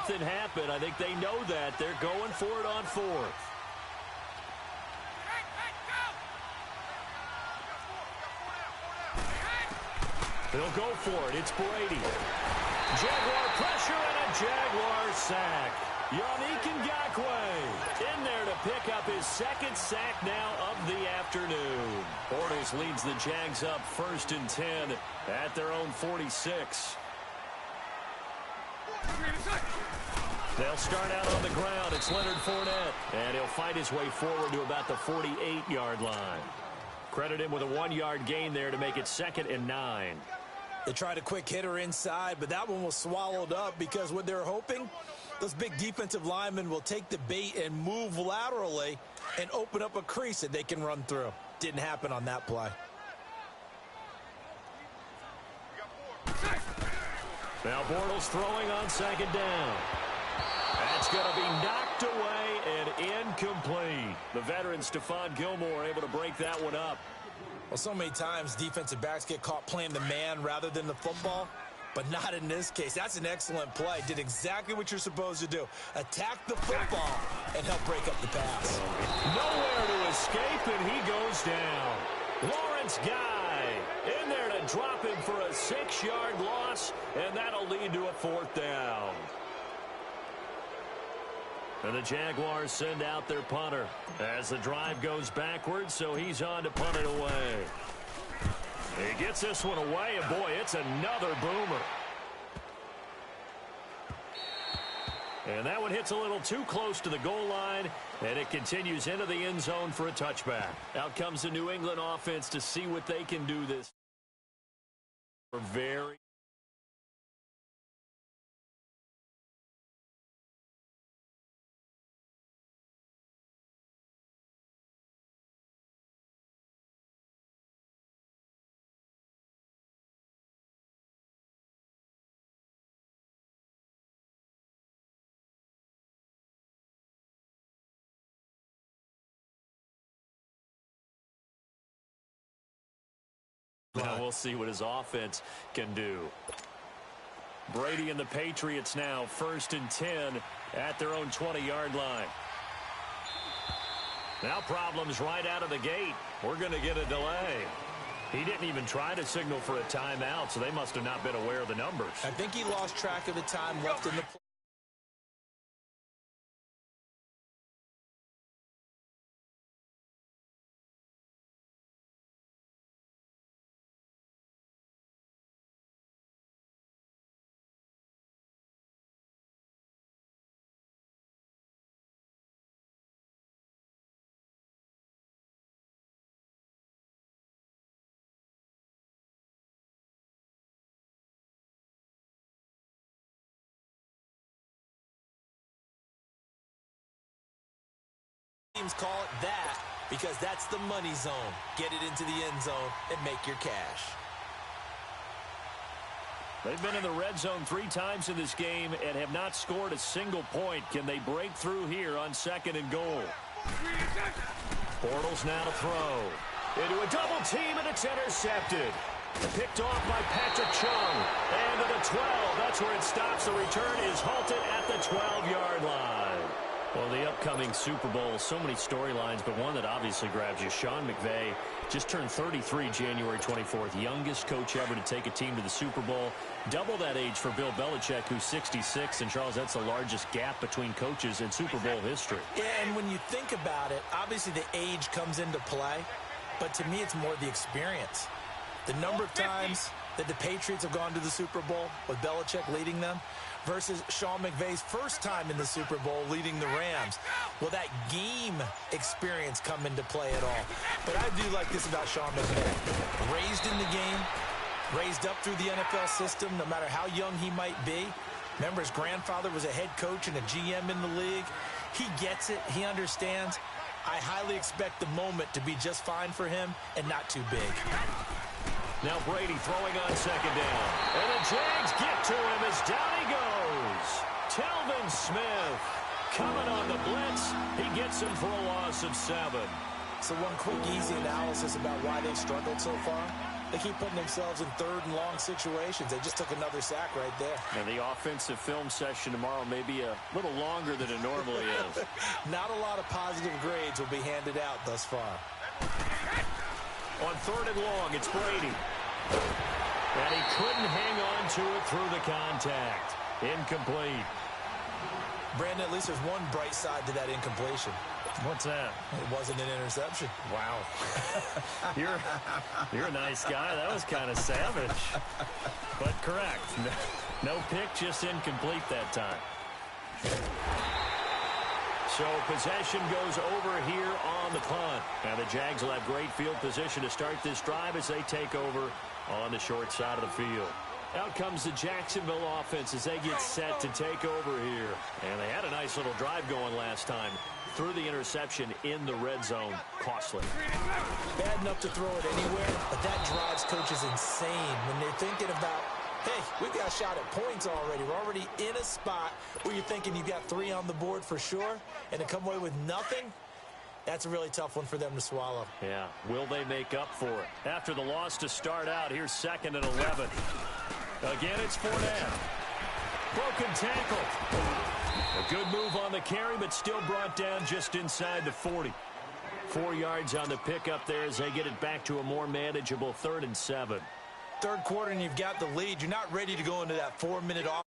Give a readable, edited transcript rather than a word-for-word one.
something happen. I think they know that. They're going for it on fourth. They'll go for it. It's Brady. Jaguar pressure and a Jaguar sack. Yannick Ngakoue in there to pick up his second sack now of the afternoon. Bortles leads the Jags up 1st and 10 at their own 46. They'll start out on the ground. It's Leonard Fournette, and he'll fight his way forward to about the 48-yard line. Credit him with a 1-yard gain there to make it 2nd and 9. They tried a quick hitter inside, but that one was swallowed up because what they're hoping, those big defensive linemen will take the bait and move laterally and open up a crease that they can run through. Didn't happen on that play. Now Bortles throwing on 2nd down. That's going to be knocked away and incomplete. The veteran Stephon Gilmore able to break that one up. Well, so many times defensive backs get caught playing the man rather than the football, but not in this case. That's an excellent play. Did exactly what you're supposed to do. Attack the football and help break up the pass. Nowhere to escape, and he goes down. Lawrence Guy in there to drop him for a 6-yard loss, and that'll lead to a 4th down. And the Jaguars send out their punter as the drive goes backwards, so he's on to punt it away. He gets this one away, and boy, it's another boomer. And that one hits a little too close to the goal line, and it continues into the end zone for a touchback. Out comes the New England offense to see what they can do this. Very Now we'll see what his offense can do. Brady and the Patriots now 1st and 10 at their own 20-yard line. Now problems right out of the gate. We're going to get a delay. He didn't even try to signal for a timeout, so they must have not been aware of the numbers. I think he lost track of the time left in the play. Teams call it that because that's the money zone. Get it into the end zone and make your cash. They've been in the red zone 3 times in this game and have not scored a single point. Can they break through here on 2nd and goal? Bortles now to throw. Into a double team, and it's intercepted. Picked off by Patrick Chung. And to the 12. That's where it stops. The return is halted at the 12-yard line. Well, the upcoming Super Bowl, so many storylines, but one that obviously grabs you. Sean McVay just turned 33 January 24th. Youngest coach ever to take a team to the Super Bowl. Double that age for Bill Belichick, who's 66. And, Charles, that's the largest gap between coaches in Super Bowl history. Yeah, and when you think about it, obviously the age comes into play. But to me, it's more the experience. The number of times that the Patriots have gone to the Super Bowl with Belichick leading them versus Sean McVay's first time in the Super Bowl leading the Rams. Will that game experience come into play at all? But I do like this about Sean McVay. Raised in the game, raised up through the NFL system, no matter how young he might be. Remember, his grandfather was a head coach and a GM in the league. He gets it. He understands. I highly expect the moment to be just fine for him and not too big. Now Brady throwing on 2nd down. And the Jags get to him as down he goes. Telvin Smith coming on the blitz. He gets him for a loss of 7. So one quick, easy analysis about why they've struggled so far. They keep putting themselves in third and long situations. They just took another sack right there. And the offensive film session tomorrow may be a little longer than it normally is. Not a lot of positive grades will be handed out thus far. On third and long, it's Brady. And he couldn't hang on to it through the contact. Incomplete. Brandon, at least there's one bright side to that incompletion. What's that? It wasn't an interception. Wow. You're a nice guy. That was kind of savage. But correct. No pick, just incomplete that time. So possession goes over here on the punt. Now the Jags will have great field position to start this drive as they take over on the short side of the field. Out comes the Jacksonville offense as they get set to take over here. And they had a nice little drive going last time. Threw the interception in the red zone. Costly. Bad enough to throw it anywhere, but that drives coaches insane when they're thinking about, hey, we've got a shot at points already. We're already in a spot where you're thinking you've got 3 on the board for sure, and to come away with nothing, that's a really tough one for them to swallow. Yeah, will they make up for it? After the loss to start out, here's 2nd and 11. Again, it's Fournette. Broken tackle. A good move on the carry, but still brought down just inside the 40. 4 yards on the pickup there as they get it back to a more manageable 3rd and 7. Third quarter and you've got the lead. You're not ready to go into that 4-minute off.